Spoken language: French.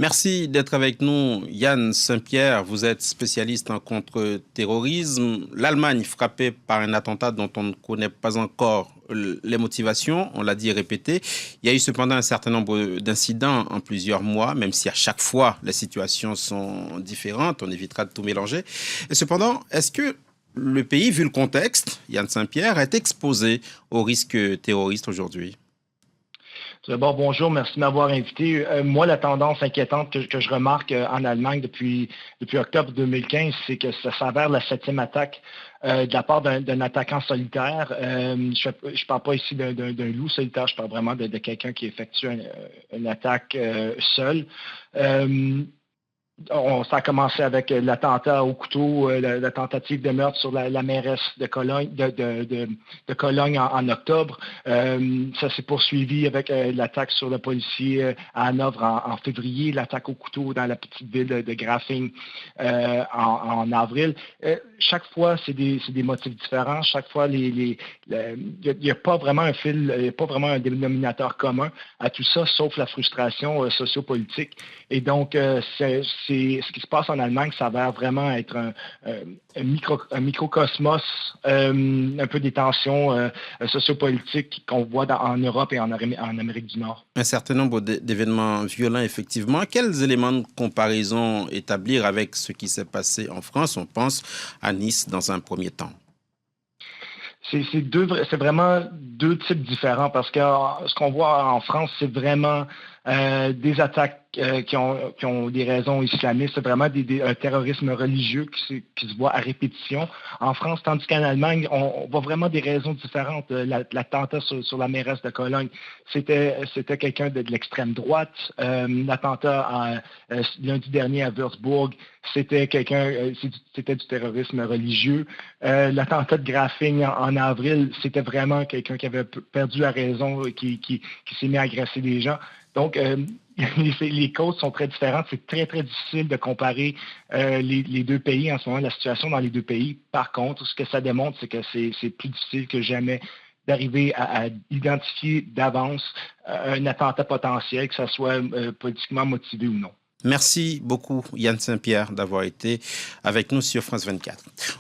Merci d'être avec nous, Yann Saint-Pierre. Vous êtes spécialiste en contre-terrorisme. L'Allemagne frappée par un attentat dont on ne connaît pas encore les motivations, on l'a dit et répété. Il y a eu cependant un certain nombre d'incidents en plusieurs mois, même si à chaque fois les situations sont différentes, on évitera de tout mélanger. Et cependant, est-ce que le pays, vu le contexte, Yann Saint-Pierre, est exposé aux risques terroristes aujourd'hui? D'abord, bonjour, merci de m'avoir invité. Moi, la tendance inquiétante que je remarque en Allemagne depuis octobre 2015, c'est que ça s'avère la septième attaque de la part d'un attaquant solitaire. Je ne parle pas ici d'un loup solitaire, je parle vraiment de quelqu'un qui effectue une attaque seul. Ça a commencé avec l'attentat au couteau, la tentative de meurtre sur la mairesse de Cologne, de Cologne en octobre. Ça s'est poursuivi avec l'attaque sur le policier à Hanovre en février, l'attaque au couteau dans la petite ville de Grafing en avril. Chaque fois, c'est des motifs différents. Chaque fois, il n'y a pas vraiment un fil, il n'y a pas vraiment un dénominateur commun à tout ça, sauf la frustration sociopolitique. Et donc, c'est ce qui se passe en Allemagne s'avère vraiment être un microcosmos, un peu des tensions sociopolitiques qu'on voit en Europe et en Amérique du Nord. Un certain nombre d'événements violents, effectivement. Quels éléments de comparaison établir avec ce qui s'est passé en France? On pense à Nice dans un premier temps. C'est vraiment deux types différents parce que ce qu'on voit en France, c'est vraiment des attaques qui ont des raisons islamistes. C'est vraiment un terrorisme religieux qui se voit à répétition en France, tandis qu'en Allemagne, on voit vraiment des raisons différentes. L'attentat sur la mairesse de Cologne, c'était quelqu'un de l'extrême droite. L'attentat lundi dernier à Würzburg, c'était du terrorisme religieux. L'attentat de Grafing en avril, c'était vraiment quelqu'un qui avait perdu la raison, qui s'est mis à agresser des gens. Donc, les causes sont très différentes. C'est très, très difficile de comparer les deux pays en ce moment, la situation dans les deux pays. Par contre, ce que ça démontre, c'est que c'est plus difficile que jamais d'arriver à identifier d'avance un attentat potentiel, que ça soit politiquement motivé ou non. Merci beaucoup, Yann Saint-Pierre, d'avoir été avec nous sur France 24.